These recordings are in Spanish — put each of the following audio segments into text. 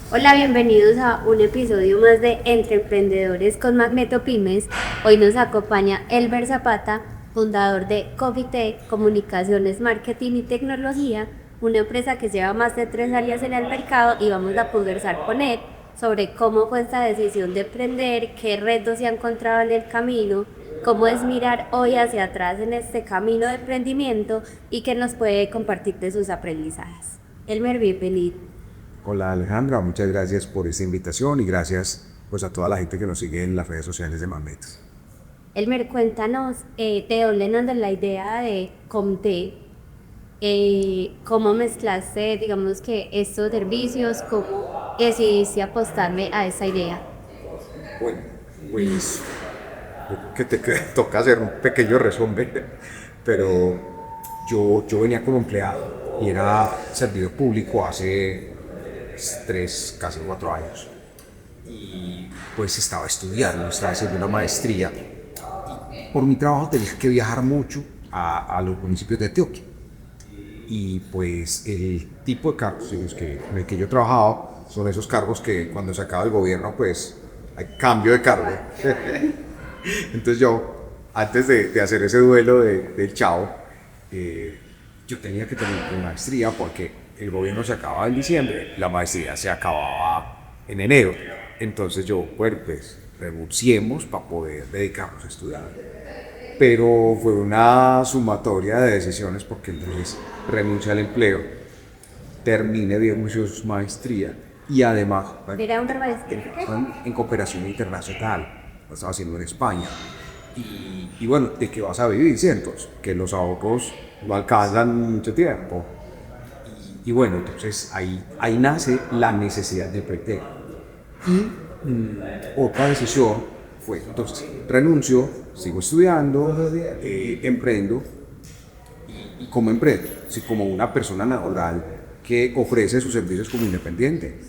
Hola, bienvenidos a un episodio más de Entre Emprendedores con Magneto Pymes. Hoy nos acompaña Elber Zapata, fundador de Cofite Comunicaciones, Marketing y Tecnología, una empresa que lleva más de 3 años en el mercado y vamos a conversar con él sobre cómo fue esta decisión de emprender, qué retos se ha encontrado en el camino, cómo es mirar hoy hacia atrás en este camino de emprendimiento y qué nos puede compartir de sus aprendizajes. Elmer, bienvenido. Hola Alejandra, muchas gracias por esta invitación y gracias pues a toda la gente que nos sigue en las redes sociales de Magneto. Elmer, cuéntanos de dónde nace la idea de Comte, cómo mezclaste, digamos que estos servicios, cómo decidiste apostarme a esa idea. Bueno, pues yo creo que toca hacer un pequeño resumen, pero yo venía como empleado y era servidor público hace 3, casi 4 años. Y pues estaba estudiando, estaba haciendo una maestría. Por mi trabajo tenía que viajar mucho a los municipios de Antioquia. Y pues el tipo de cargos en el que yo trabajaba son esos cargos que cuando se acaba el gobierno pues hay cambio de cargo. Entonces yo, antes de hacer ese duelo del chavo, yo tenía que tener una maestría porque el gobierno se acababa en diciembre, la maestría se acababa en enero. Entonces yo, bueno, pues renunciemos para poder dedicarnos a estudiar, pero fue una sumatoria de decisiones porque entonces renuncié al empleo, terminé bien su maestría y además Era un maestría. en cooperación internacional, lo estaba haciendo en España. Y bueno, ¿de qué vas a vivir? ¿Cierto? Que los ahorros no alcanzan mucho tiempo. Y bueno, entonces ahí nace la necesidad de emprender. Y otra decisión fue, entonces, renuncio, sigo estudiando, emprendo, y como emprendo, sí, como una persona natural que ofrece sus servicios como independiente,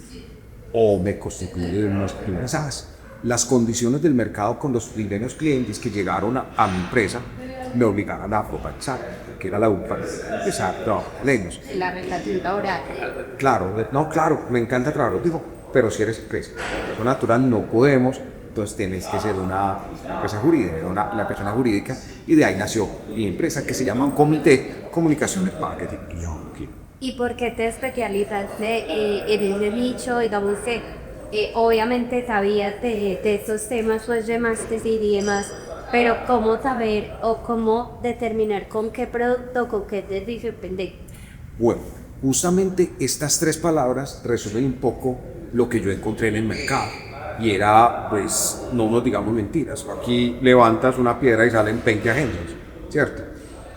o me constituyo en unas primeras SaaS. Las condiciones del mercado con los primeros clientes que llegaron a mi empresa me obligaron a globalizar, que era la UPA, empezar a trabajar con ellos. La relativa oral. Claro, no, claro, me encanta trabajar, digo, pero si eres empresa, persona natural no podemos, entonces tienes que ser una empresa jurídica, la persona jurídica, y de ahí nació mi empresa que se llama Comité Comunicaciones Marketing. ¿Y por qué te especializaste en ese nicho? Digamos que obviamente sabías de estos temas, pues de marketing y demás, pero ¿cómo saber o cómo determinar con qué producto, con qué servicio vender? Bueno, justamente estas tres palabras resumen un poco lo que yo encontré en el mercado. Y era, pues, no nos digamos mentiras. Aquí levantas una piedra y salen 20 agencias, ¿cierto?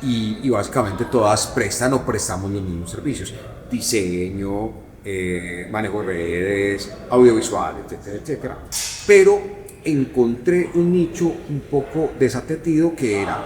Y básicamente todas prestan o prestamos los mismos servicios. Diseño, manejo de redes, audiovisual, etcétera, etcétera. Pero encontré un nicho un poco desatendido que era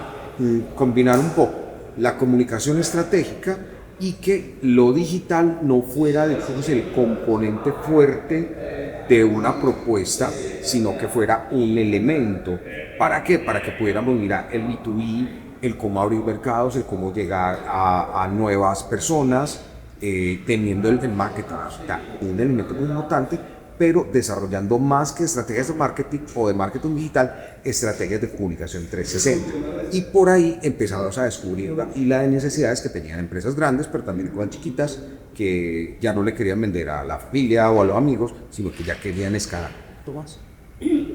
combinar un poco la comunicación estratégica y que lo digital no fuera, digamos, el componente fuerte de una propuesta, sino que fuera un elemento. ¿Para qué? Para que pudiéramos mirar el B2B, el cómo abrir mercados, el cómo llegar a nuevas personas, teniendo el marketing digital, un elemento muy importante, pero desarrollando más que estrategias de marketing o de marketing digital, estrategias de comunicación 360. Y por ahí empezamos a descubrir una pila de necesidades que tenían empresas grandes, pero también igual chiquitas, que ya no le querían vender a la familia o a los amigos, sino que ya querían escalar un poco más.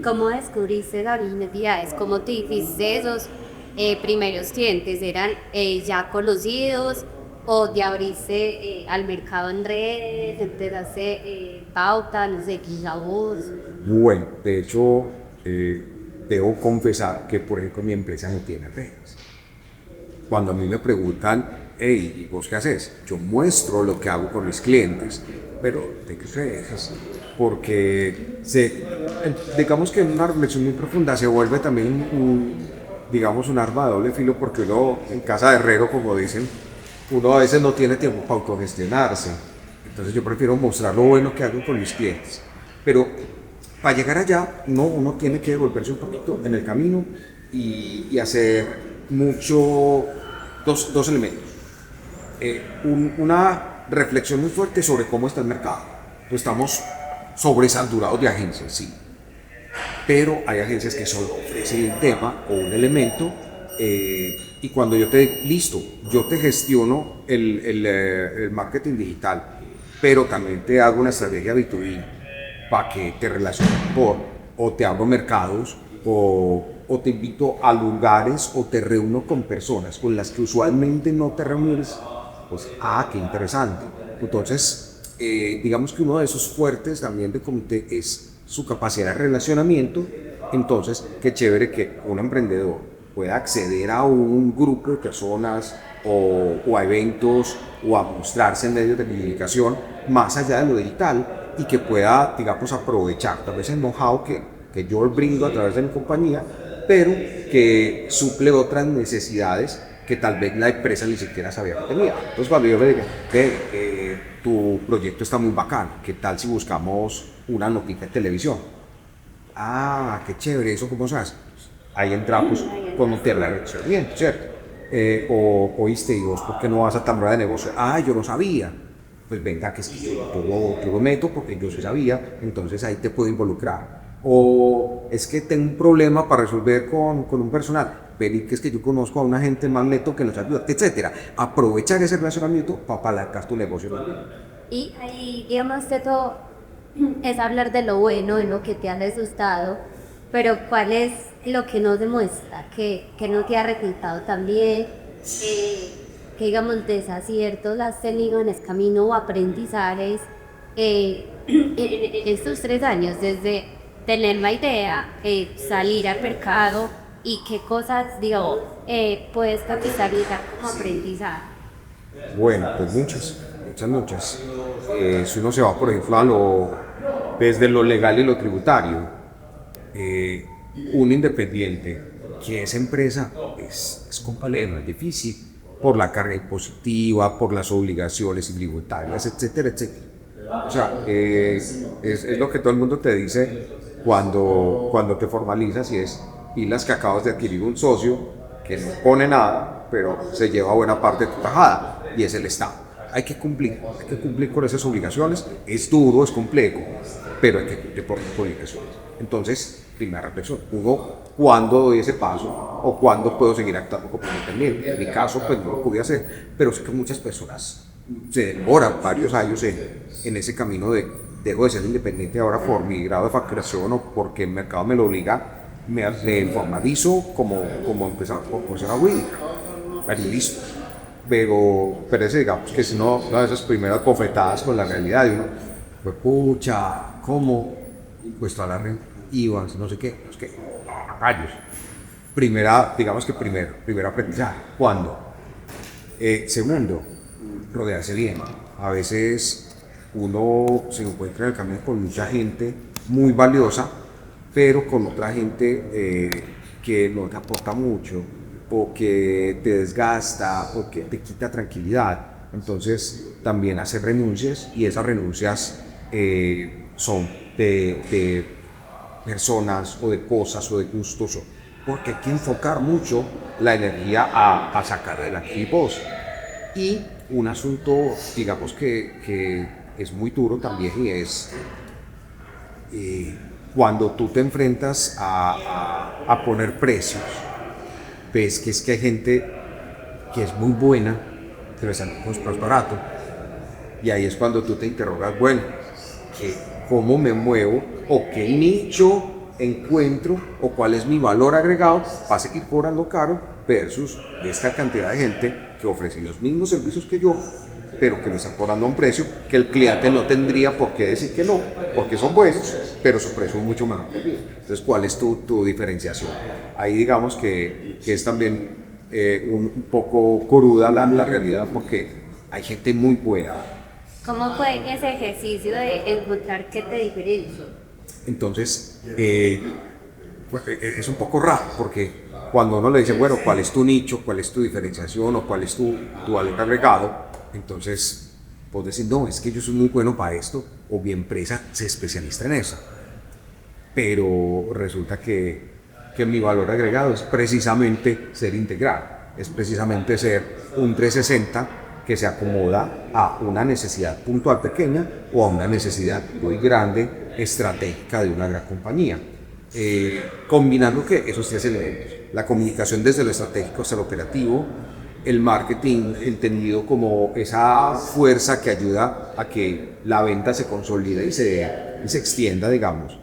¿Cómo descubriste las originalidades? ¿Cómo te hiciste esos primeros clientes? ¿Eran ya conocidos o te abriste al mercado en redes, empezaste pauta, no sé, quizá voz? Bueno, de hecho, debo confesar que, por ejemplo, mi empresa no tiene redes. Cuando a mí me preguntan, hey, ¿y vos qué haces? Yo muestro lo que hago con mis clientes, pero ¿de qué redes? Porque digamos que en una reflexión muy profunda se vuelve también digamos, un arma de doble filo, porque uno, en casa de herrero, como dicen, uno a veces no tiene tiempo para autogestionarse. Entonces yo prefiero mostrar lo bueno que hago con mis clientes. Pero para llegar allá, uno tiene que devolverse un poquito en el camino y hacer mucho, dos elementos. Una reflexión muy fuerte sobre cómo está el mercado. Pues estamos sobresaturados de agencias, sí. Pero hay agencias que solo ofrecen un tema o un elemento y cuando listo, yo te gestiono el marketing digital, pero también te hago una estrategia B2B para que te relaciones o te abro mercados, o te invito a lugares o te reúno con personas con las que usualmente no te reúnes, pues, qué interesante. Entonces, digamos que uno de esos fuertes también de comité es su capacidad de relacionamiento. Entonces, qué chévere que un emprendedor pueda acceder a un grupo de personas o a eventos o a mostrarse en medios de comunicación más allá de lo digital y que pueda, digamos, aprovechar tal vez el know-how que yo brindo a través de mi compañía, pero que suple otras necesidades que tal vez la empresa ni siquiera sabía que tenía. Entonces cuando yo me digo, tu proyecto está muy bacán, ¿qué tal si buscamos una noticia en televisión? Qué chévere, ¿eso cómo se hace? Ahí entramos con un relacionamiento, ¿cierto? Oíste, y vos, ¿por qué no vas a Tamara de negocio? Yo no sabía. Pues venga, que sí, yo lo meto porque yo sí sabía, entonces ahí te puedo involucrar. O es que tengo un problema para resolver con un personal. Vení, que es que yo conozco a una gente más neto que nos ayuda, etcétera. Aprovechar ese relacionamiento para apalancar tu negocio. Y ahí, digamos que todo es hablar de lo bueno, de lo que te ha asustado, pero ¿cuál es lo que no demuestra, que no te ha resultado tan bien, que digamos desaciertos has tenido en ese camino o aprendizajes en estos 3 años, desde tener la idea, salir al mercado y qué cosas, digo, puedes capitalizar como aprendizaje? Bueno, pues muchas. Si uno se va, por ejemplo, desde lo legal y lo tributario, un independiente que es empresa es complejo, es difícil, por la carga impositiva, por las obligaciones tributarias, etcétera, etcétera. O sea, es lo que todo el mundo te dice cuando te formalizas y las que acabas de adquirir un socio que no pone nada, pero se lleva buena parte de tu tajada, y es el Estado. Hay que cumplir con esas obligaciones. Es duro, es complejo, pero hay que cumplir por las obligaciones. Entonces, primera reflexión, ¿cuándo doy ese paso o cuándo puedo seguir actuando como independiente? En mi caso, pues no lo pude hacer, pero sé que muchas personas se demoran varios años en ese camino de dejo de ser independiente ahora por mi grado de facturación o porque el mercado me lo obliga, me formalizo como empezar por ser jurídica. Ahí listo. Pero ese, digamos que si no, una de esas primeras bofetadas con la realidad de uno, pues pucha, ¿cómo? Impuesto a la renta, IVA, no sé qué, rayos. Primer aprendizaje. ¿Cuándo? Segundo, rodearse bien. A veces uno se encuentra en el camino con mucha gente muy valiosa, pero con otra gente que no te aporta mucho, o que te desgasta, o que te quita tranquilidad. Entonces también hacer renuncias, y esas renuncias son de personas o de cosas o de gustos, porque hay que enfocar mucho la energía a sacar del equipo. Y un asunto, digamos que es muy duro también, y es cuando tú te enfrentas a poner precios, ves que es que hay gente que es muy buena, pero es más barato, y ahí es cuando tú te interrogas, bueno, ¿cómo me muevo o qué nicho encuentro o cuál es mi valor agregado para seguir cobrando caro versus esta cantidad de gente que ofrece los mismos servicios que yo, pero que me están cobrando a un precio que el cliente no tendría por qué decir que no, porque son buenos, pero su precio es mucho mejor que el mío. Entonces, ¿cuál es tu diferenciación? Ahí digamos que es también un poco cruda la realidad, porque hay gente muy buena. ¿Cómo fue ese ejercicio de encontrar qué te diferencia? Entonces, es un poco raro, porque cuando uno le dice, bueno, ¿cuál es tu nicho? ¿Cuál es tu diferenciación? ¿O cuál es tu valor agregado? Entonces, vos decís, no, es que yo soy muy bueno para esto, o mi empresa se especializa en eso. Pero resulta que mi valor agregado es precisamente ser integral, es precisamente ser un 360 que se acomoda a una necesidad puntual pequeña o a una necesidad muy grande estratégica de una gran compañía. Combinando que esos tres elementos, la comunicación desde lo estratégico hasta lo operativo, el marketing entendido como esa fuerza que ayuda a que la venta se consolide y se extienda, digamos,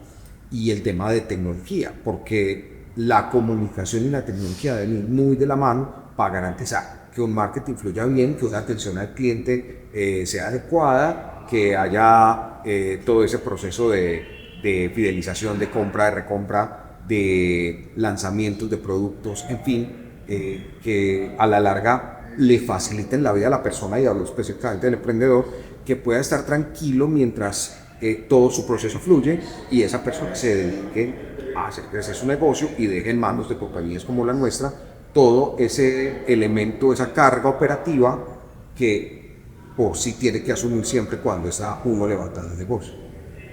y el tema de tecnología, porque la comunicación y la tecnología deben ir muy de la mano para garantizar que un marketing fluya bien, que una atención al cliente sea adecuada, que haya todo ese proceso de fidelización, de compra, de recompra, de lanzamientos de productos, en fin, que a la larga le faciliten la vida a la persona y hablo específicamente del emprendedor, que pueda estar tranquilo mientras todo su proceso fluye y esa persona se dedique a hacer crecer su negocio y deje en manos de compañías como la nuestra todo ese elemento, esa carga operativa que por sí tiene que asumir siempre cuando está uno levantando el negocio.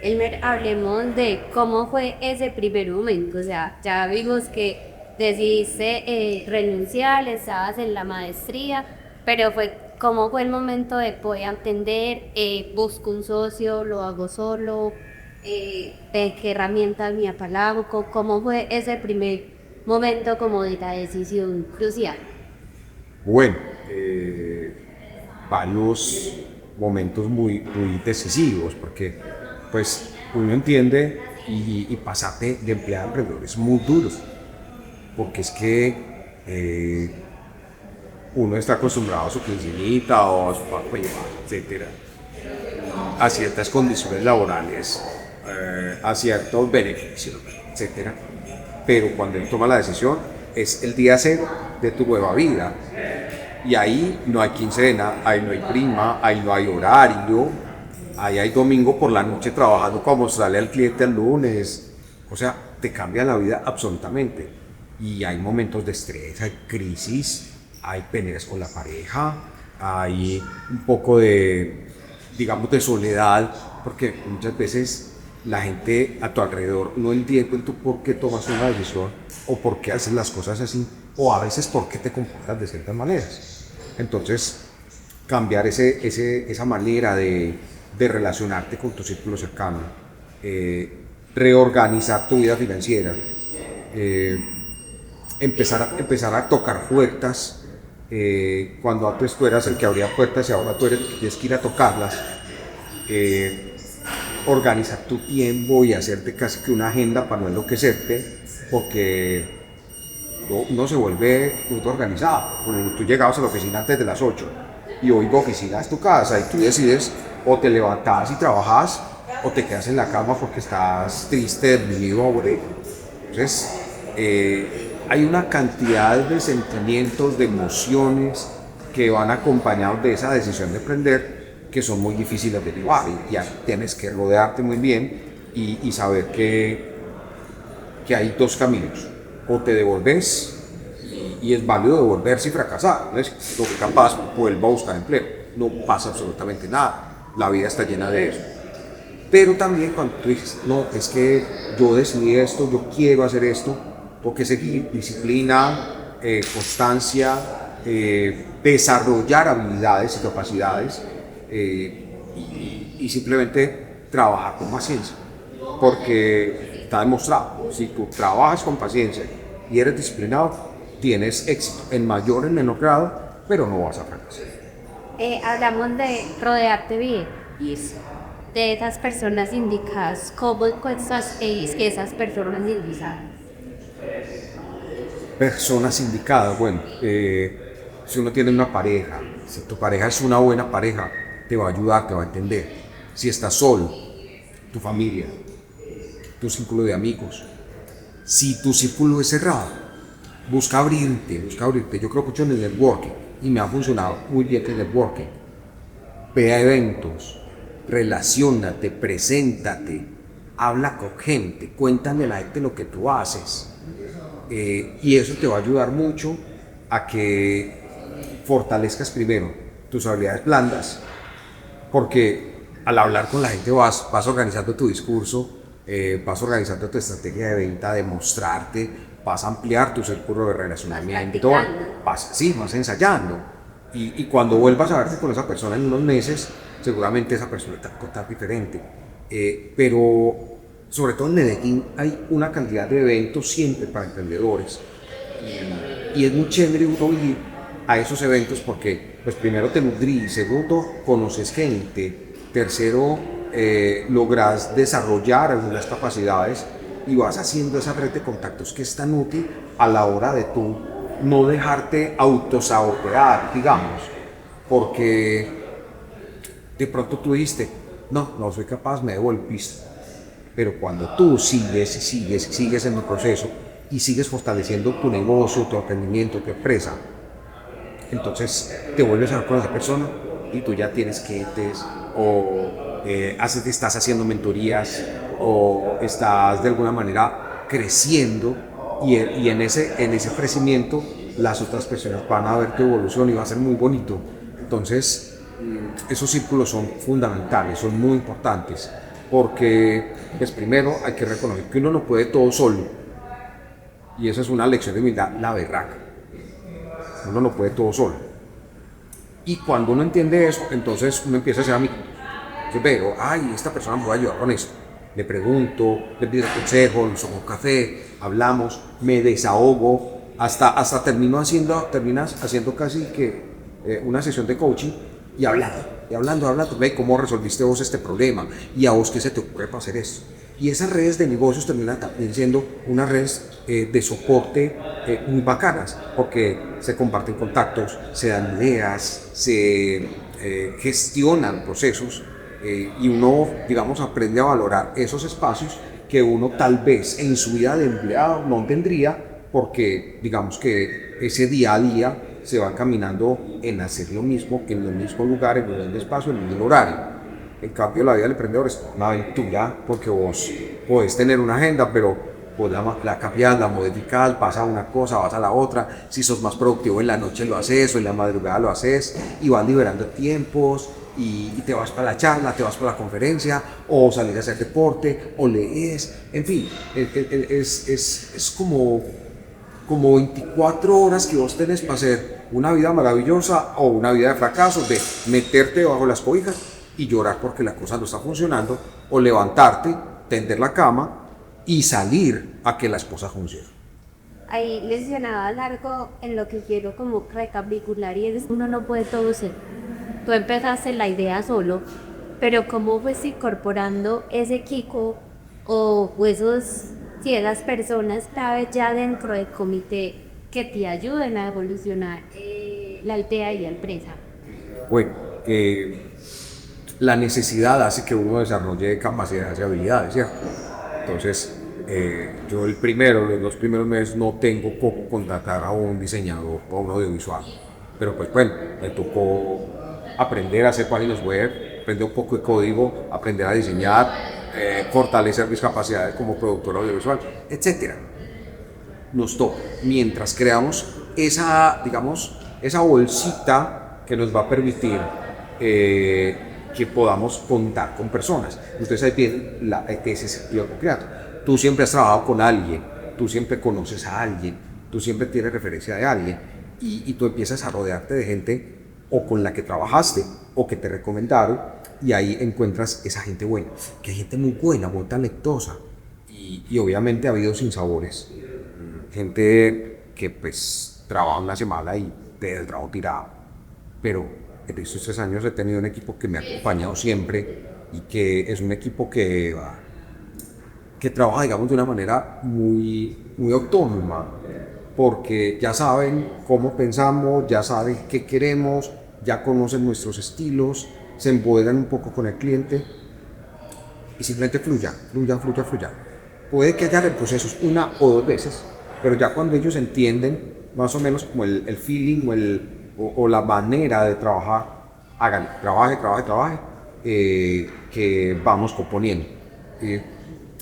Elmer, hablemos de cómo fue ese primer momento. O sea, ya vimos que decidiste renunciar, estabas en la maestría, pero cómo fue el momento de poder entender, busco un socio, lo hago solo, de qué herramientas me apalanco, cómo fue ese primer momento como de la decisión crucial. Bueno, varios momentos muy decisivos, porque pues uno entiende y pasarte de empleado a emprendedor es muy duro, porque es que uno está acostumbrado a su quincenita o a su pago, etcétera, a ciertas condiciones laborales, a ciertos beneficios, etcétera. Pero cuando él toma la decisión es el día cero de tu nueva vida. Y ahí no hay quincena, ahí no hay prima, ahí no hay horario, ahí hay domingo por la noche trabajando para mostrarle al cliente el lunes. O sea, te cambia la vida absolutamente. Y hay momentos de estrés, hay crisis, hay peleas con la pareja, hay un poco de, digamos, de soledad, porque muchas veces la gente a tu alrededor no entiende tú por qué tomas una decisión o por qué haces las cosas así, o a veces por qué te comportas de ciertas maneras. Entonces, cambiar esa manera de relacionarte con tu círculo cercano, reorganizar tu vida financiera, empezar a tocar puertas, cuando antes tú eras el que abría puertas y ahora tú eres el que tienes que ir a tocarlas, organizar tu tiempo y hacerte casi que una agenda para no enloquecerte, porque uno se vuelve muy organizado. Tú llegabas a la oficina antes de las 8 y hoy la oficina es tu casa y tú decides o te levantas y trabajas o te quedas en la cama porque estás triste, deprimido, aburrido. Entonces, hay una cantidad de sentimientos, de emociones que van acompañados de esa decisión de emprender que son muy difíciles de llevar y ya tienes que rodearte muy bien y saber que hay dos caminos. O te devolves y es válido devolverse y fracasar, ¿no? Lo que capaz vuelva a buscar empleo, no pasa absolutamente nada, la vida está llena de eso. Pero también cuando tú dices, no, es que yo decidí esto, yo quiero hacer esto, porque seguir disciplina, constancia, desarrollar habilidades y capacidades y simplemente trabajar con paciencia, porque está demostrado, si tú trabajas con paciencia y eres disciplinado, tienes éxito en mayor o en menor grado, pero no vas a fracasar. Hablamos de rodearte bien y de esas personas indicadas. ¿Cómo encuentras que esas personas indicadas? Personas indicadas, bueno, si uno tiene una pareja, si tu pareja es una buena pareja, te va a ayudar, te va a entender. Si estás solo, tu familia, tu círculo de amigos. Si tu círculo es cerrado, busca abrirte. Yo creo mucho en el networking y me ha funcionado muy bien el networking. Ve a eventos, relaciónate, preséntate, habla con gente, cuéntale a la gente lo que tú haces. Y eso te va a ayudar mucho a que fortalezcas primero tus habilidades blandas, porque al hablar con la gente vas organizando tu discurso, vas organizando tu estrategia de venta, de mostrarte, vas a ampliar tu círculo de relacionamiento, vas ensayando. Y cuando vuelvas a verte con esa persona en unos meses, seguramente esa persona te va a contar diferente. Pero sobre todo en Medellín hay una cantidad de eventos siempre para emprendedores y es muy chévere uno ir a esos eventos porque pues primero te nutrí, segundo conoces gente, tercero logras desarrollar algunas capacidades y vas haciendo esa red de contactos que es tan útil a la hora de tú no dejarte autosabotear, digamos, porque de pronto tú dijiste, no soy capaz, me debo el piso. Pero cuando tú sigues en el proceso y sigues fortaleciendo tu negocio, tu emprendimiento, tu empresa, entonces te vuelves a ver con esa persona y tú ya tienes clientes o estás haciendo mentorías o estás de alguna manera creciendo y en ese crecimiento las otras personas van a ver tu evolución y va a ser muy bonito. Entonces esos círculos son fundamentales, son muy importantes porque pues primero hay que reconocer que uno no puede todo solo y eso es una lección de humildad, la berraca. Uno no puede todo solo. Y cuando uno entiende eso, entonces uno empieza a ser amigo. Yo veo, esta persona me va a ayudar con esto. Le pregunto, le pido consejo, nos tomamos café, hablamos, me desahogo, hasta terminas haciendo casi que una sesión de coaching y hablando, ve cómo resolviste vos este problema y a vos qué se te ocurre para hacer esto. Y esas redes de negocios terminan también siendo unas redes de soporte muy bacanas, porque se comparten contactos, se dan ideas, se gestionan procesos y uno, digamos, aprende a valorar esos espacios que uno tal vez en su vida de empleado no tendría, porque digamos que ese día a día se va caminando en hacer lo mismo, que en el mismo lugar, en el mismo espacio, en el mismo horario. En cambio, la vida del emprendedor es una aventura, porque vos podés tener una agenda, pero vos la cambiás, la modificás, vas a una cosa, vas a la otra. Si sos más productivo en la noche lo haces, o en la madrugada lo haces, y vas liberando tiempos, y te vas para la charla, te vas para la conferencia, o salir a hacer deporte, o lees, en fin, es como 24 horas que vos tenés para hacer una vida maravillosa o una vida de fracaso, de meterte bajo las cobijas y llorar porque la cosa no está funcionando, o levantarte, tender la cama y salir a que las cosas funcionen. Ahí mencionabas algo en lo que quiero como recapitular y es uno no puede todo ser. Tú empezaste la idea solo, pero cómo fuiste incorporando ese equipo o esas personas clave ya dentro del comité que te ayuden a evolucionar la aldea y la empresa. Bueno, la necesidad hace que uno desarrolle capacidades y habilidades, ¿cierto? Entonces, yo los primeros meses no tengo cómo contratar a un diseñador o a un audiovisual, pero pues bueno, me tocó aprender a hacer páginas web, aprender un poco de código, aprender a diseñar, fortalecer mis capacidades como productor audiovisual, etc. Nos toca, mientras creamos esa bolsita que nos va a permitir que podamos contar con personas. Ustedes ahí tienen ese sentido concreto. Tú siempre has trabajado con alguien, tú siempre conoces a alguien, tú siempre tienes referencia de alguien y tú empiezas a rodearte de gente o con la que trabajaste o que te recomendaron y ahí encuentras esa gente buena, que hay gente muy buena, muy talentosa y obviamente ha habido sinsabores, gente que pues trabaja una semana y te da el trabajo tirado, pero en estos 3 años he tenido un equipo que me ha acompañado siempre y que es un equipo que trabaja, digamos, de una manera muy, muy autónoma, porque ya saben cómo pensamos, ya saben qué queremos, ya conocen nuestros estilos, se empoderan un poco con el cliente y simplemente fluyan. Puede que haya reprocesos 1 o 2 veces, pero ya cuando ellos entienden más o menos como el feeling o la manera de trabajar, háganlo, trabaje, que vamos componiendo.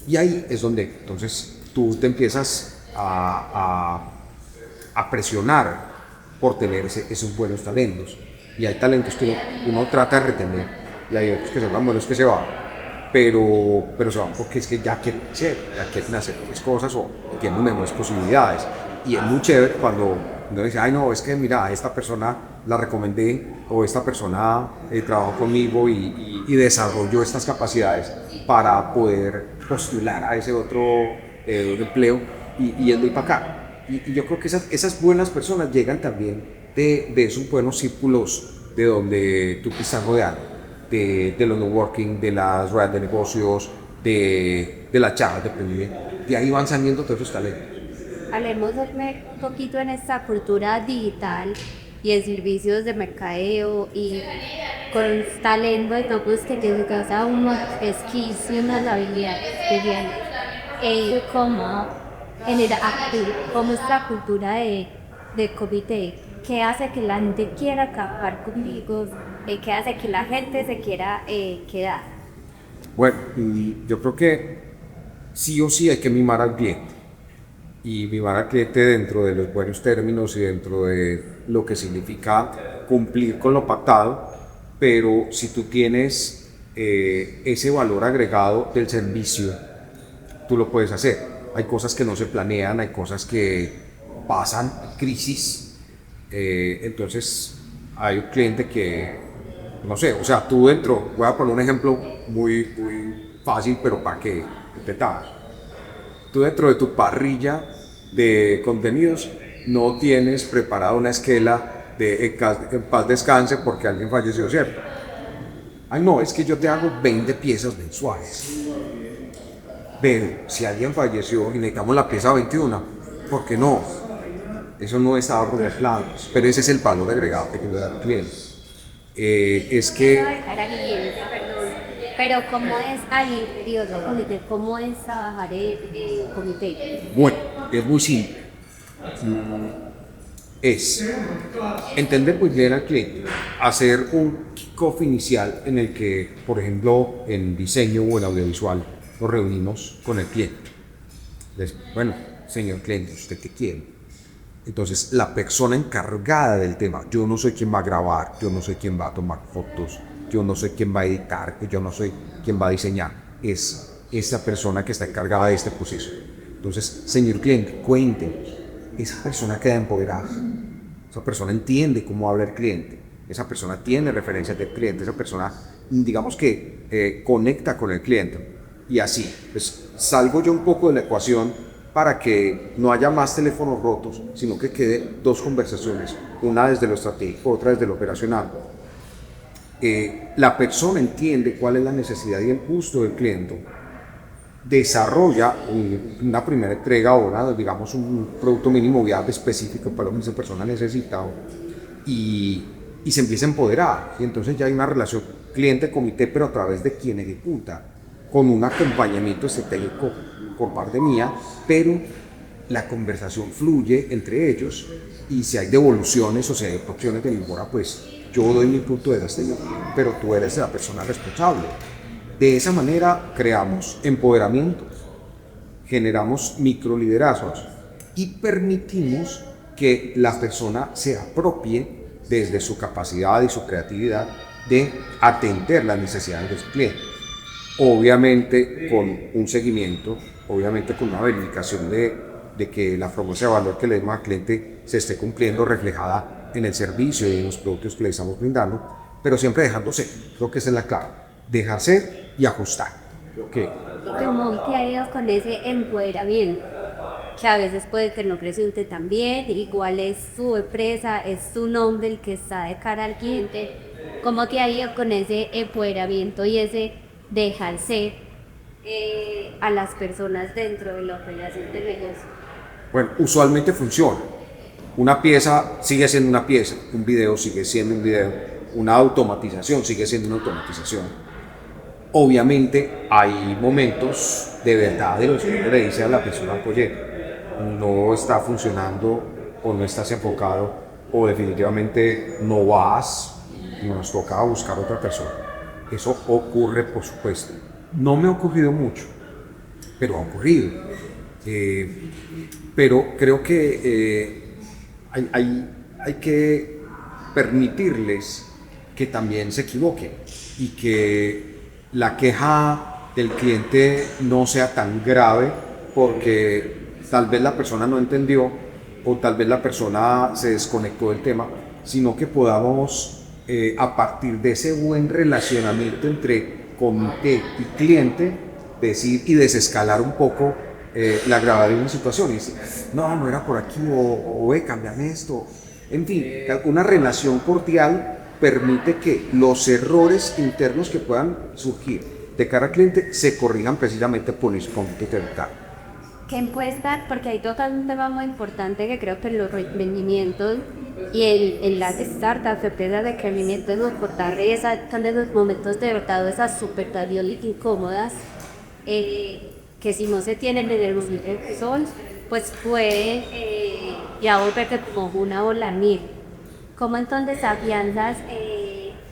Y ahí es donde entonces tú te empiezas a presionar por tener esos buenos talentos. Y hay talentos que uno trata de retener, y hay otros que son tan buenos que se van, pero se van porque es que ya quieren hacer otras cosas o tienen mejores posibilidades. Y es muy chévere cuando uno dice, no, es que mira, esta persona la recomendé o esta persona trabajó conmigo y desarrolló estas capacidades para poder postular a ese otro empleo y es de ir para acá. Y yo creo que esas buenas personas llegan también de esos buenos círculos de donde tú te estás rodeando, de los networking, de las ruedas de negocios, de las charlas de emprendimiento. De ahí van saliendo todos esos talentos. Hablemos un poquito en esta cultura digital y en servicios de mercadeo y con talento, digamos que te causa unos skills y unas habilidades especiales. Como genera como es la cultura de comité, ¿qué hace que la gente quiera trabajar conmigo? ¿Qué hace que la gente se quiera quedar? Bueno, yo creo que sí o sí hay que mimar al cliente. Y mimar al cliente dentro de los buenos términos y dentro de lo que significa cumplir con lo pactado, pero si tú tienes ese valor agregado del servicio, tú lo puedes hacer. Hay cosas que no se planean, hay cosas que pasan, crisis, entonces hay un cliente que, no sé, o sea, tú dentro, voy a poner un ejemplo muy fácil, pero para que te tú dentro de tu parrilla de contenidos no tienes preparada una esquela de en paz descanse porque alguien falleció, ¿cierto? Ay, no, es que yo te hago 20 piezas mensuales. Pero si alguien falleció y necesitamos la pieza 21, ¿por qué no? Eso no estaba por los planos, pero ese es el valor agregado que le da al cliente. Es que... Pero ¿cómo es al periodo comité? ¿Cómo es trabajar en comité? Bueno, es muy simple. Es entender muy bien al cliente, hacer un kickoff inicial en el que, por ejemplo, en diseño o en audiovisual, nos reunimos con el cliente. Bueno, señor cliente, ¿usted qué quiere? Entonces, la persona encargada del tema, yo no soy quien va a grabar, yo no soy quien va a tomar fotos, yo no soy quien va a editar, yo no soy quien va a diseñar, es esa persona que está encargada de este proceso. Entonces, señor cliente, cuente, esa persona queda empoderada, esa persona entiende cómo habla el cliente, esa persona tiene referencias del cliente, esa persona, digamos que conecta con el cliente. Y así, pues salgo yo un poco de la ecuación para que no haya más teléfonos rotos, sino que quede dos conversaciones, una desde lo estratégico, otra desde lo operacional. La persona entiende cuál es la necesidad y el gusto del cliente, desarrolla una primera entrega ahora, digamos un producto mínimo viable específico para lo que esa persona necesita y se empieza a empoderar. Y entonces ya hay una relación cliente-comité, pero a través de quien ejecuta, con un acompañamiento estratégico por parte mía, pero la conversación fluye entre ellos y si hay devoluciones o si hay opciones de mejora, pues yo doy mi punto de vista, pero tú eres la persona responsable. De esa manera creamos empoderamiento, generamos microliderazgos y permitimos que la persona se apropie desde su capacidad y su creatividad de atender las necesidades del cliente. Obviamente con un seguimiento, obviamente con una verificación de que la promesa de valor que le demos al cliente se esté cumpliendo, reflejada en el servicio y en los productos que le estamos brindando, pero siempre dejándose. Creo que esa es la clave, dejar ser y ajustar. Okay. ¿Cómo te ha ido con ese empoderamiento? Que a veces puede que no presente tan bien, igual es su empresa, es su nombre el que está de cara al cliente. ¿Cómo te ha ido con ese empoderamiento y ese dejar ser a las personas dentro de la operación de negocio? Bueno, usualmente funciona. Una pieza sigue siendo una pieza, un video sigue siendo un video, una automatización sigue siendo una automatización. Obviamente hay momentos de verdad de los que le dice a la persona, oye, no está funcionando o no estás enfocado o definitivamente no vas y nos toca buscar otra persona. Eso ocurre, por supuesto. No me ha ocurrido mucho, pero ha ocurrido. Pero creo que hay que permitirles que también se equivoquen y que la queja del cliente no sea tan grave porque tal vez la persona no entendió o tal vez la persona se desconectó del tema sino que podamos, a partir de ese buen relacionamiento entre comité y cliente, decir y desescalar un poco la gravedad de una situación. Y decir, no era por aquí, o cámbiame esto. En fin, una relación cordial permite que los errores internos que puedan surgir de cara al cliente se corrijan precisamente por ese punto interno. ¿Qué encuesta? Porque hay todo un tema muy importante que creo que los rendimientos y en las startups, empresas de crecimiento, nos fortaleza, son de los momentos de verdad, esas super tareas incómodas, que si no se tienen en el momento del sol, pues puede ya volverse como una ola mil. ¿Cómo entonces afianzas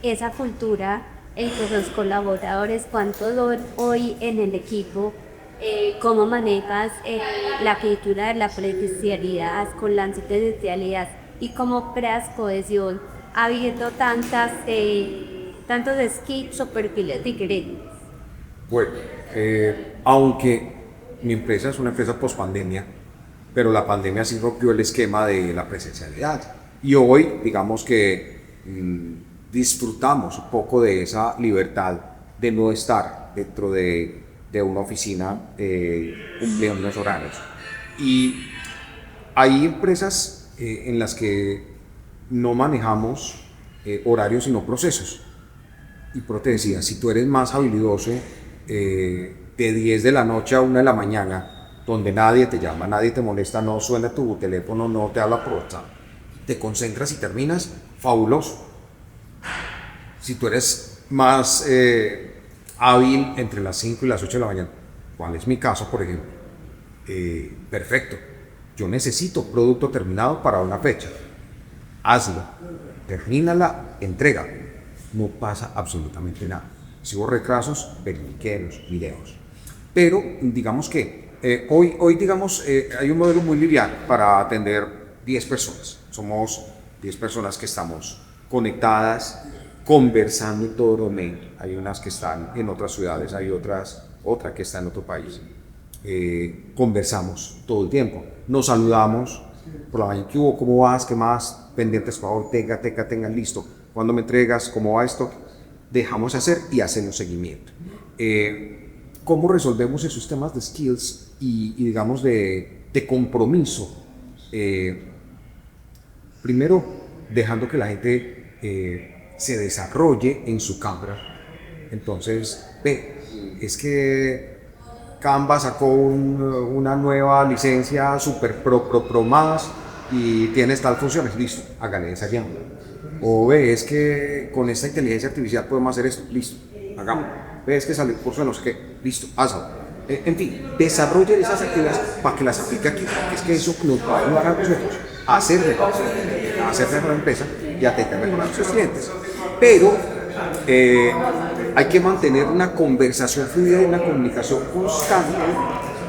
esa cultura entre los colaboradores? ¿Cuánto son hoy en el equipo? ¿Cómo manejas la cultura de la presencialidad con la ansidencialidad? ¿Y cómo creas cohesión habiendo tantos skills o perfiles diferentes? Bueno, aunque mi empresa es una empresa post-pandemia, pero la pandemia sí rompió el esquema de la presencialidad. Y hoy, digamos que disfrutamos un poco de esa libertad de no estar dentro de una oficina cumpliendo unos horarios. Y hay empresas en las que no manejamos horarios sino procesos. Y por te decía, si tú eres más habilidoso de 10 de la noche a 1 de la mañana, donde nadie te llama, nadie te molesta, no suena tu teléfono, no te habla por WhatsApp, te concentras y terminas, fabuloso. Si tú eres más hábil entre las 5 y las 8 de la mañana, cuál es mi caso, por ejemplo, perfecto. Yo necesito producto terminado para una fecha. Hazlo, termínala, entrega. No pasa absolutamente nada. Si hubo retrasos, verifiquemos, videos. Pero digamos que hoy digamos, hay un modelo muy liviano para atender 10 personas. Somos 10 personas que estamos conectadas, conversando en todo momento. Hay unas que están en otras ciudades, hay otra que está en otro país. Conversamos todo el tiempo, nos saludamos por la mañana. ¿Qué hubo? ¿Cómo vas? ¿Qué más? Pendientes, por favor, tengan listo. ¿Cuándo me entregas? ¿Cómo va esto? Dejamos hacer y hacemos seguimiento. ¿Cómo resolvemos esos temas de skills y digamos de compromiso? Primero, dejando que la gente se desarrolle en su Canva. Entonces, es que Canva sacó una nueva licencia super pro más y tiene tal funciones, listo, háganle esa guía. O es que con esta inteligencia artificial podemos hacer esto, listo, hagamos. Es que sale el curso de no sé qué, listo, hazlo. En fin, desarrollen esas actividades para que las aplique aquí, porque es que eso nos va a ayudar a nosotros a hacer mejor la empresa y a atender mejor a nuestros clientes. Pero hay que mantener una conversación fluida y una comunicación constante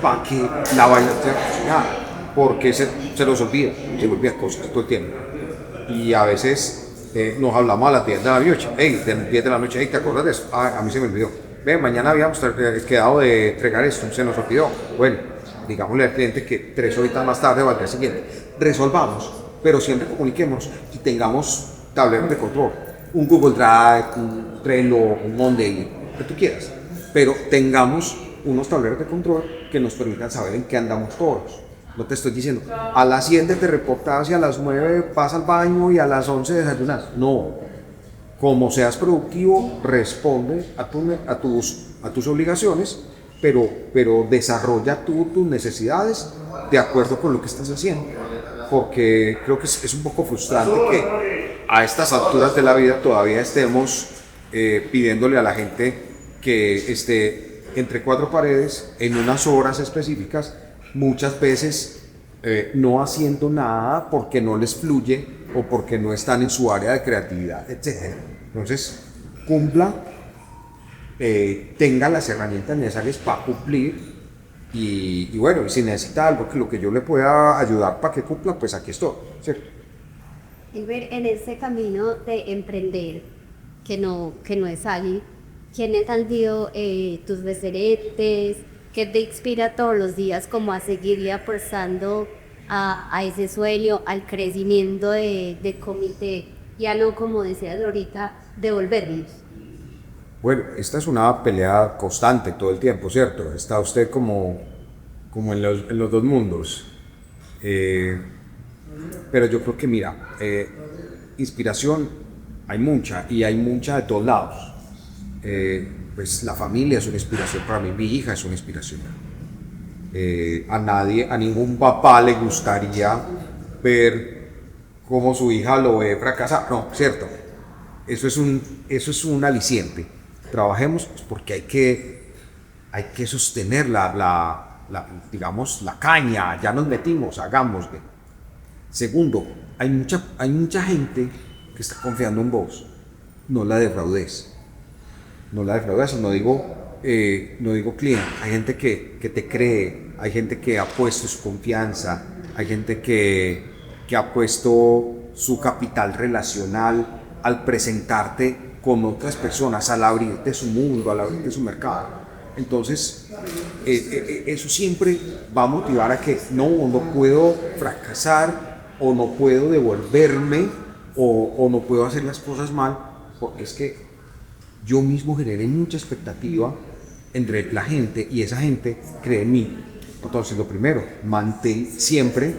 para que la vaina sea funcionada, porque se los olvida, cosas todo el tiempo. Y a veces nos hablamos a las 10 de la noche, de 10 de la noche, ¿te acuerdas de eso? A mí se me olvidó. Mañana habíamos quedado de entregar esto, se nos olvidó. Bueno, digámosle al cliente que 3 horitas más tarde o al día siguiente, resolvamos, pero siempre comuniquemos y tengamos tableros de control. Un Google Drive, un Trello, un Monday, lo que tú quieras, pero tengamos unos tableros de control que nos permitan saber en qué andamos todos. No te estoy diciendo, a las 7 te reportas y a las 9 vas al baño y a las 11 desayunas. No, como seas productivo, responde a tus obligaciones, pero desarrolla tus necesidades de acuerdo con lo que estás haciendo. Porque creo que es un poco frustrante que a estas alturas de la vida todavía estemos pidiéndole a la gente que esté entre 4 paredes en unas horas específicas, muchas veces no haciendo nada porque no les fluye o porque no están en su área de creatividad, etc. Entonces, cumpla, tenga las herramientas necesarias para cumplir y bueno, si necesita algo que lo que yo le pueda ayudar para que cumpla, pues aquí estoy, ¿cierto? Hilbert, en este camino de emprender, que no es fácil, ¿quiénes han sido tus referentes? ¿Qué te inspira todos los días como a seguir y apostando a ese sueño, al crecimiento de comité y a no, como decías ahorita, devolvernos? Bueno, esta es una pelea constante todo el tiempo, ¿cierto? Está usted como en los dos mundos. Eh, pero yo creo que, mira, inspiración hay mucha y hay mucha de todos lados. Pues la familia es una inspiración para mí, mi hija es una inspiración. A nadie, a ningún papá le gustaría ver cómo su hija lo ve fracasar, no, ¿cierto? Eso es un aliciente. Trabajemos pues, porque hay que sostener digamos, la caña, ya nos metimos, hagámosle. Segundo, hay mucha gente que está confiando en vos. No la defraudes. No la defraudes, no digo cliente. Hay gente que te cree, hay gente que ha puesto su confianza, hay gente que ha puesto su capital relacional al presentarte con otras personas, al abrirte su mundo, al abrirte su mercado. Entonces, eso siempre va a motivar a que no puedo fracasar o no puedo devolverme o no puedo hacer las cosas mal, porque es que yo mismo generé mucha expectativa entre la gente y esa gente cree en mí. Entonces, lo primero, mantén siempre,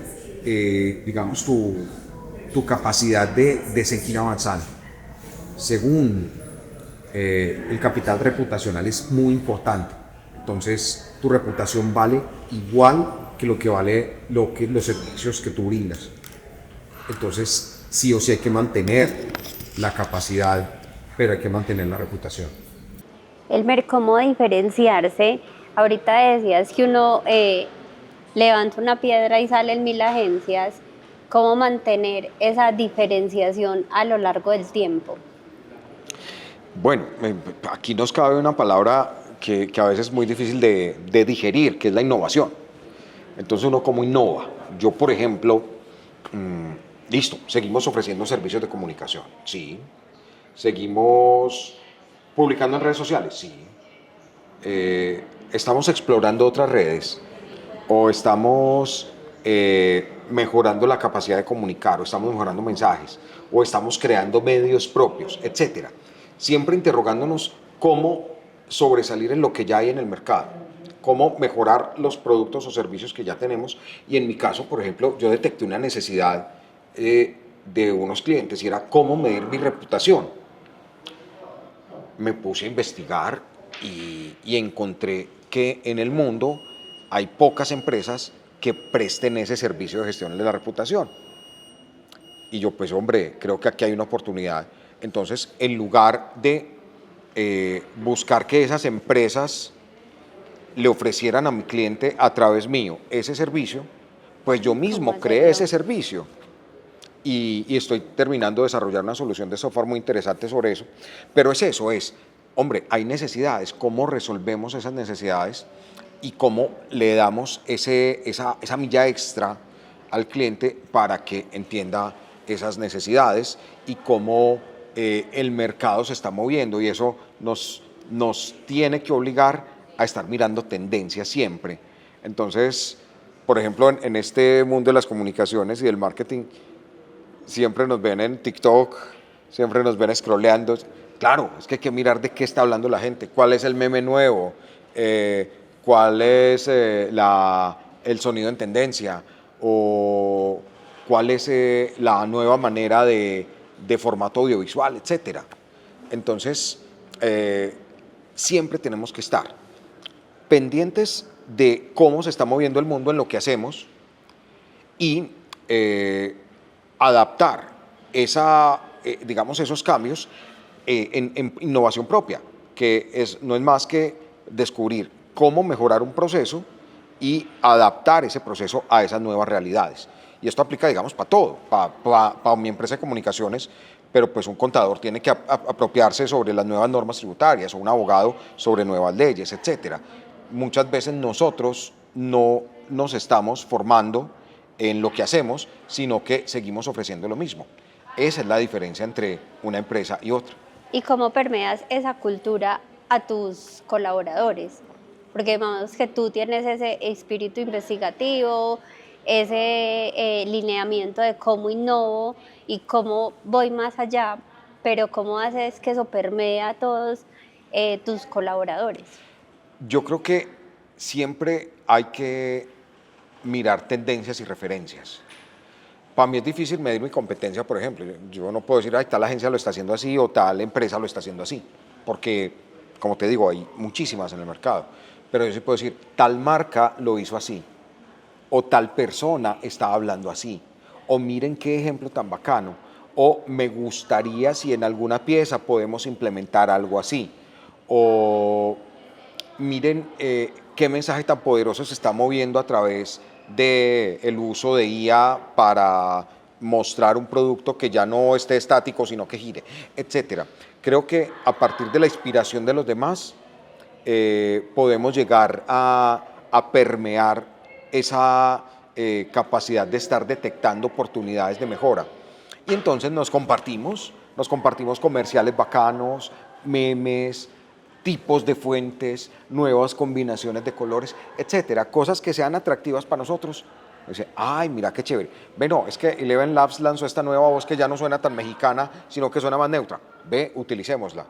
digamos, tu capacidad de seguir avanzando. Segundo, el capital reputacional es muy importante. Entonces, tu reputación vale igual que lo que vale los servicios que tú brindas. Entonces, sí o sí hay que mantener la capacidad, pero hay que mantener la reputación. Elmer, ¿cómo diferenciarse? Ahorita decías que uno levanta una piedra y salen 1000 agencias. ¿Cómo mantener esa diferenciación a lo largo del tiempo? Bueno, aquí nos cabe una palabra que a veces es muy difícil de digerir, que es la innovación. Entonces, uno cómo innova. Yo, por ejemplo, listo, seguimos ofreciendo servicios de comunicación, sí. Seguimos publicando en redes sociales, sí. Estamos explorando otras redes o estamos mejorando la capacidad de comunicar o estamos mejorando mensajes o estamos creando medios propios, etcétera. Siempre interrogándonos cómo sobresalir en lo que ya hay en el mercado, cómo mejorar los productos o servicios que ya tenemos. Y en mi caso, por ejemplo, yo detecté una necesidad de unos clientes y era cómo medir mi reputación. Me puse a investigar y encontré que en el mundo hay pocas empresas que presten ese servicio de gestión de la reputación. Y yo, pues hombre, creo que aquí hay una oportunidad. Entonces, en lugar de buscar que esas empresas le ofrecieran a mi cliente a través mío ese servicio, pues yo mismo creé ese servicio. Y estoy terminando de desarrollar una solución de software muy interesante sobre eso. Pero es eso, hombre, hay necesidades, cómo resolvemos esas necesidades y cómo le damos esa milla extra al cliente para que entienda esas necesidades y cómo el mercado se está moviendo, y eso nos tiene que obligar a estar mirando tendencias siempre. Entonces, por ejemplo, en este mundo de las comunicaciones y del marketing, siempre nos ven en TikTok, siempre nos ven scrolleando. Claro, es que hay que mirar de qué está hablando la gente, cuál es el meme nuevo, cuál es el sonido en tendencia o cuál es la nueva manera de formato audiovisual, etcétera. Entonces, siempre tenemos que estar pendientes de cómo se está moviendo el mundo en lo que hacemos y adaptar digamos, esos cambios en innovación propia, que no es más que descubrir cómo mejorar un proceso y adaptar ese proceso a esas nuevas realidades. Y esto aplica, digamos, para todo, para mi empresa de comunicaciones, pero pues un contador tiene que apropiarse sobre las nuevas normas tributarias, o un abogado sobre nuevas leyes, etcétera. Muchas veces nosotros no nos estamos formando en lo que hacemos, sino que seguimos ofreciendo lo mismo. Esa es la diferencia entre una empresa y otra. ¿Y cómo permeas esa cultura a tus colaboradores? Porque vemos que tú tienes ese espíritu investigativo, ese lineamiento de cómo innovo y cómo voy más allá, pero cómo haces que eso permee a todos tus colaboradores. Yo creo que siempre hay que mirar tendencias y referencias. Para mí es difícil medir mi competencia, por ejemplo. Yo no puedo decir, ay, tal agencia lo está haciendo así o tal empresa lo está haciendo así, porque, como te digo, hay muchísimas en el mercado. Pero yo sí puedo decir, tal marca lo hizo así, o tal persona está hablando así, o miren qué ejemplo tan bacano, o me gustaría si en alguna pieza podemos implementar algo así, o miren qué mensaje tan poderoso se está moviendo a través del uso de IA para mostrar un producto que ya no esté estático, sino que gire, etcétera. Creo que a partir de la inspiración de los demás podemos llegar a permear esa capacidad de estar detectando oportunidades de mejora. Y entonces nos compartimos comerciales bacanos, memes, tipos de fuentes, nuevas combinaciones de colores, etcétera, cosas que sean atractivas para nosotros. Dice, ay, mira qué chévere. Ve, no, es que Eleven Labs lanzó esta nueva voz que ya no suena tan mexicana, sino que suena más neutra. Ve, utilicémosla.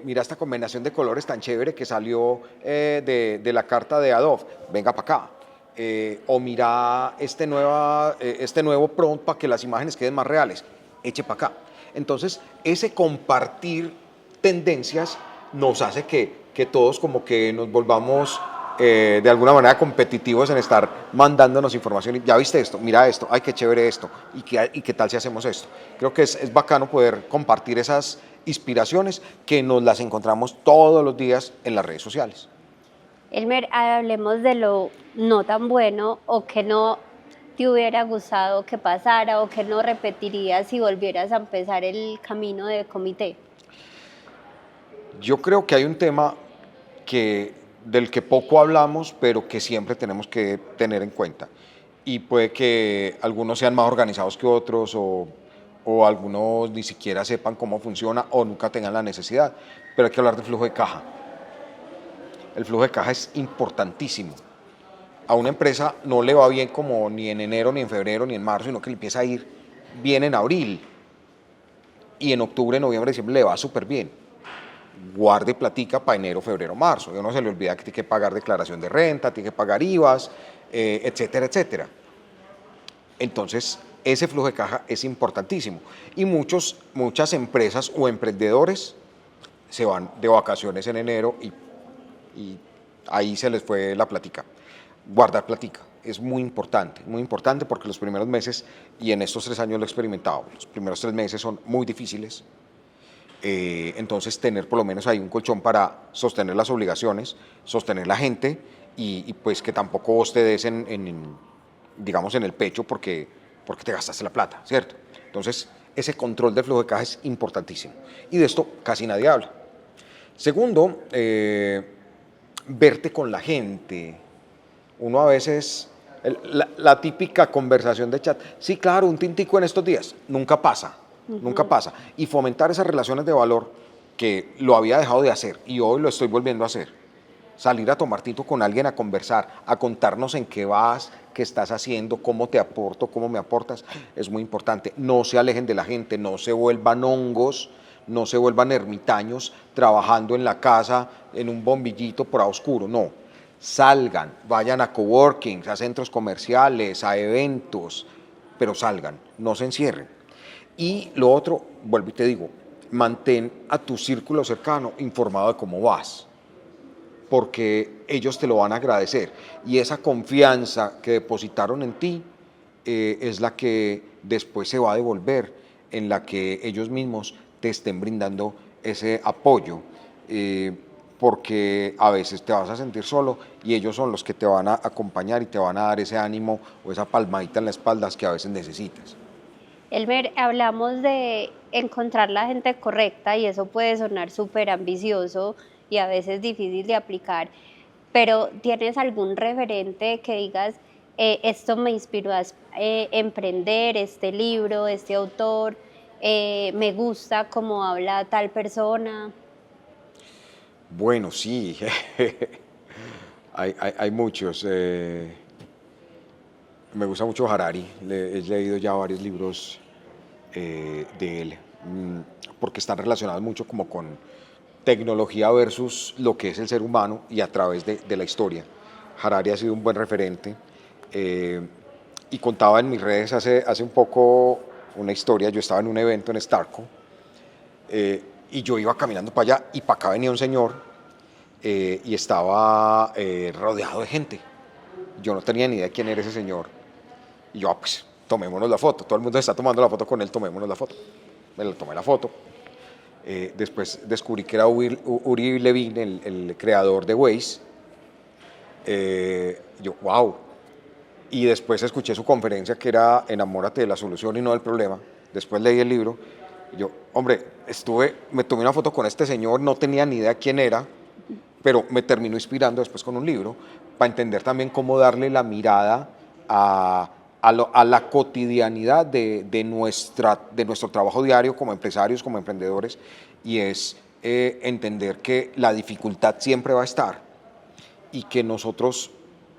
Mira esta combinación de colores tan chévere que salió de la carta de Adobe. Venga para acá. O mira este nuevo prompt para que las imágenes queden más reales. Eche para acá. Entonces, ese compartir tendencias nos hace que todos como que nos volvamos de alguna manera competitivos en estar mandándonos información. Y ya viste esto, mira esto, ay, qué chévere esto, y qué tal si hacemos esto. Creo que es bacano poder compartir esas inspiraciones que nos las encontramos todos los días en las redes sociales. Elmer, hablemos de lo no tan bueno o que no te hubiera gustado que pasara o que no repetirías si volvieras a empezar el camino de comité. Yo creo que hay un tema del que poco hablamos, pero que siempre tenemos que tener en cuenta. Y puede que algunos sean más organizados que otros o algunos ni siquiera sepan cómo funciona o nunca tengan la necesidad. Pero hay que hablar del flujo de caja. El flujo de caja es importantísimo. A una empresa no le va bien como ni en enero, ni en febrero, ni en marzo, sino que le empieza a ir bien en abril. Y en octubre, noviembre, diciembre le va súper bien. Guarde platica para enero, febrero, marzo. Y no se le olvida que tiene que pagar declaración de renta, tiene que pagar IVAs, etcétera, etcétera. Entonces, ese flujo de caja es importantísimo. Y muchas empresas o emprendedores se van de vacaciones en enero y ahí se les fue la platica. Guardar platica es muy importante porque los primeros meses, y en estos 3 años lo he experimentado, los primeros 3 meses son muy difíciles. Entonces tener por lo menos ahí un colchón para sostener las obligaciones, sostener la gente y pues que tampoco vos te des digamos en el pecho porque te gastaste la plata, ¿cierto? Entonces ese control del flujo de caja es importantísimo y de esto casi nadie habla. Segundo, verte con la gente. Uno a veces, la típica conversación de chat, sí, claro, un tintico en estos días, nunca pasa. Nunca pasa. Y fomentar esas relaciones de valor que lo había dejado de hacer y hoy lo estoy volviendo a hacer. Salir a tomar tinto con alguien a conversar, a contarnos en qué vas, qué estás haciendo, cómo te aporto, cómo me aportas, es muy importante. No se alejen de la gente, no se vuelvan hongos, no se vuelvan ermitaños trabajando en la casa en un bombillito por a oscuro, no. Salgan, vayan a coworkings, a centros comerciales, a eventos, pero salgan, no se encierren. Y lo otro, vuelvo y te digo, mantén a tu círculo cercano informado de cómo vas, porque ellos te lo van a agradecer. Y esa confianza que depositaron en ti es la que después se va a devolver, en la que ellos mismos te estén brindando ese apoyo, porque a veces te vas a sentir solo y ellos son los que te van a acompañar y te van a dar ese ánimo o esa palmadita en la espalda que a veces necesitas. Elmer, hablamos de encontrar la gente correcta y eso puede sonar súper ambicioso y a veces difícil de aplicar, pero ¿tienes algún referente que digas, esto me inspiró a emprender, este libro, este autor, me gusta cómo habla tal persona? Bueno, sí, hay muchos. Me gusta mucho Harari, he leído ya varios libros de él, porque están relacionados mucho como con tecnología versus lo que es el ser humano y a través de la historia. Harari ha sido un buen referente y contaba en mis redes hace un poco una historia. Yo estaba en un evento en Starco y yo iba caminando para allá y para acá venía un señor y estaba rodeado de gente. Yo no tenía ni idea de quién era ese señor. Y yo, pues, tomémonos la foto. Todo el mundo está tomando la foto con él, tomémonos la foto. Me la tomé la foto. Después descubrí que era Uri Levin, el creador de Waze. Yo, wow. Y después escuché su conferencia que era Enamórate de la solución y no del problema. Después leí el libro. Y yo, hombre, me tomé una foto con este señor, no tenía ni idea quién era, pero me terminó inspirando después con un libro para entender también cómo darle la mirada a la cotidianidad de nuestro trabajo diario como empresarios, como emprendedores, y es entender que la dificultad siempre va a estar y que nosotros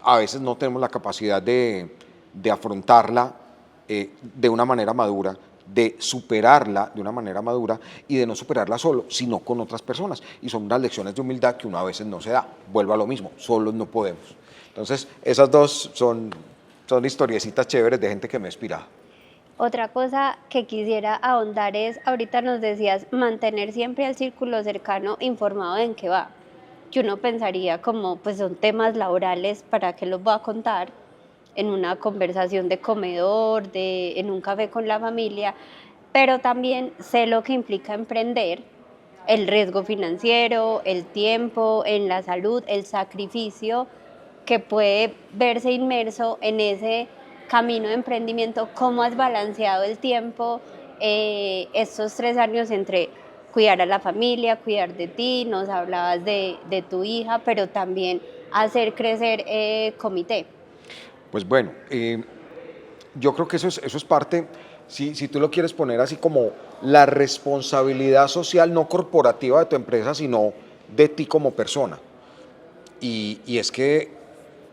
a veces no tenemos la capacidad de afrontarla de una manera madura, de superarla de una manera madura y de no superarla solo, sino con otras personas. Y son unas lecciones de humildad que uno a veces no se da. Vuelvo a lo mismo, solos no podemos. Entonces, esas dos son historiecitas chéveres de gente que me inspira. Otra cosa que quisiera ahondar es, ahorita nos decías, mantener siempre al círculo cercano informado de en qué va. Que uno pensaría como, pues son temas laborales, ¿para qué los voy a contar? En una conversación de comedor, en un café con la familia, pero también sé lo que implica emprender, el riesgo financiero, el tiempo, en la salud, el sacrificio que puede verse inmerso en ese camino de emprendimiento. ¿Cómo has balanceado el tiempo estos 3 años entre cuidar a la familia, cuidar de ti? Nos hablabas de tu hija, pero también hacer crecer Comité. Pues bueno, yo creo que eso es parte, si tú lo quieres poner así como la responsabilidad social no corporativa de tu empresa, sino de ti como persona. Y es que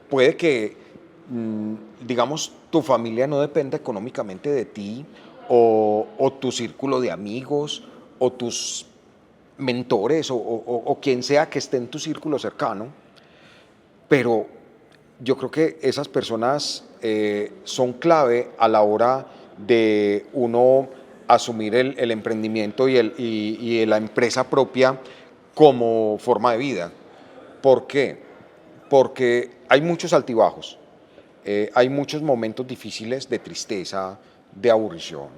puede que, digamos, tu familia no dependa económicamente de ti, o tu círculo de amigos, o tus mentores, o quien sea que esté en tu círculo cercano, pero yo creo que esas personas son clave a la hora de uno asumir el emprendimiento y la empresa propia como forma de vida. ¿Por qué? Porque hay muchos altibajos, hay muchos momentos difíciles de tristeza, de aburrición,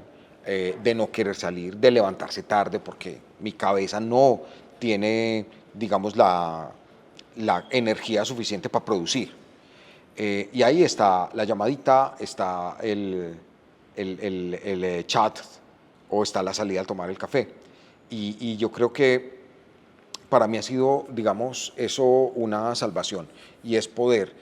de no querer salir, de levantarse tarde porque mi cabeza no tiene, digamos, la energía suficiente para producir. Y ahí está la llamadita, está el chat o está la salida a tomar el café. Y yo creo que para mí ha sido, digamos, eso una salvación, y es poder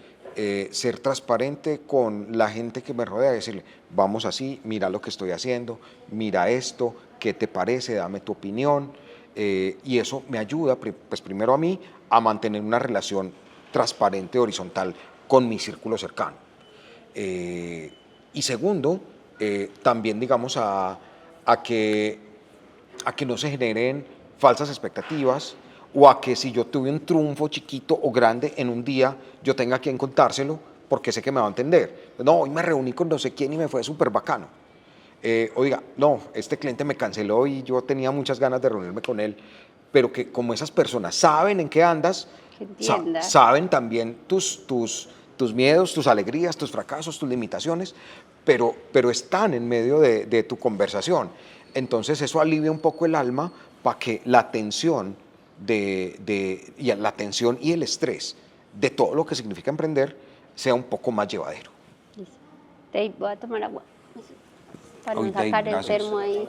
ser transparente con la gente que me rodea y decirle, vamos así, mira lo que estoy haciendo, mira esto, ¿qué te parece? Dame tu opinión. Y eso me ayuda, pues primero a mí, a mantener una relación transparente, horizontal con mi círculo cercano. Y segundo, también, digamos, a que no se generen falsas expectativas, o a que si yo tuve un triunfo chiquito o grande en un día, yo tenga a quien contárselo porque sé que me va a entender. No, hoy me reuní con no sé quién y me fue súper bacano. Oiga, no, este cliente me canceló y yo tenía muchas ganas de reunirme con él, pero que como esas personas saben en qué andas, saben también tus miedos, tus alegrías, tus fracasos, tus limitaciones, pero están en medio de tu conversación. Entonces eso alivia un poco el alma para que la tensión y el estrés de todo lo que significa emprender sea un poco más llevadero. Dave, voy a tomar agua para Uy, no sacar Dave, el gracias. termo ahí.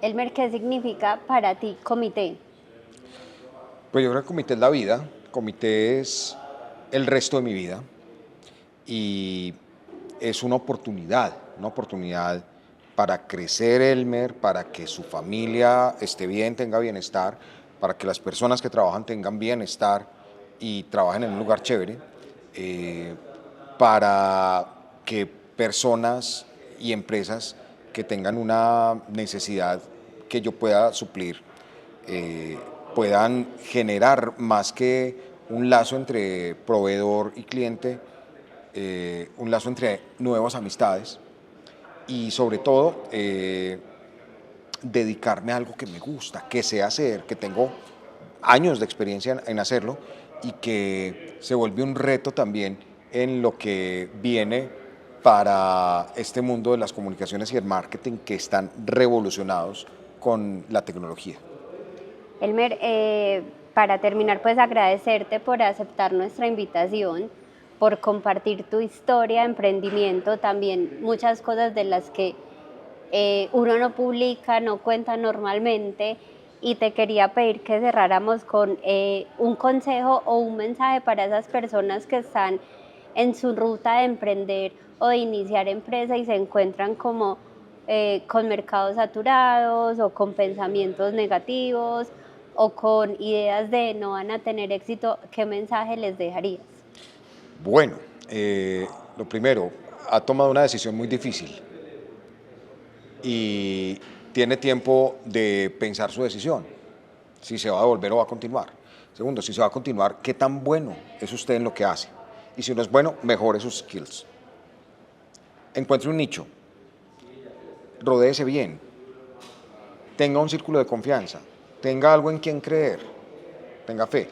Elmer, ¿qué significa para ti Comité? Pues yo creo que Comité es la vida, Comité es el resto de mi vida, y es una oportunidad para crecer Elmer, para que su familia esté bien, tenga bienestar, para que las personas que trabajan tengan bienestar y trabajen en un lugar chévere, para que personas y empresas que tengan una necesidad que yo pueda suplir, puedan generar más que un lazo entre proveedor y cliente, un lazo entre nuevas amistades y sobre todo dedicarme a algo que me gusta, que sé hacer, que tengo años de experiencia en hacerlo y que se vuelve un reto también en lo que viene para este mundo de las comunicaciones y el marketing que están revolucionados con la tecnología. Elmer, para terminar, pues agradecerte por aceptar nuestra invitación, por compartir tu historia de emprendimiento, también muchas cosas de las que uno no publica, no cuenta normalmente, y te quería pedir que cerráramos con un consejo o un mensaje para esas personas que están en su ruta de emprender o de iniciar empresa y se encuentran como con mercados saturados o con pensamientos negativos o con ideas de no van a tener éxito. ¿Qué mensaje les dejarías? Bueno, lo primero, ha tomado una decisión muy difícil y tiene tiempo de pensar su decisión, si se va a devolver o va a continuar. Segundo, si se va a continuar, ¿qué tan bueno es usted en lo que hace? Y si no es bueno, mejore sus skills. Encuentre un nicho, rodéese bien, tenga un círculo de confianza, tenga algo en quien creer, tenga fe.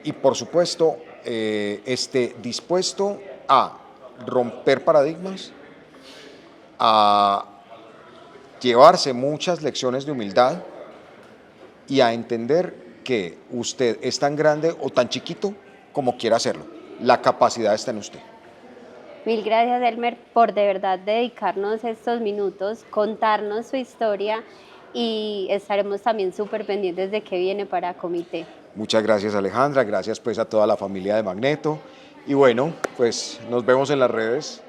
Y por supuesto, esté dispuesto a romper paradigmas, a llevarse muchas lecciones de humildad y a entender que usted es tan grande o tan chiquito como quiera hacerlo. La capacidad está en usted. Mil gracias, Elmer, por de verdad dedicarnos estos minutos, contarnos su historia, y estaremos también súper pendientes de qué viene para Comité. Muchas gracias, Alejandra, gracias pues a toda la familia de Magneto y bueno, pues nos vemos en las redes.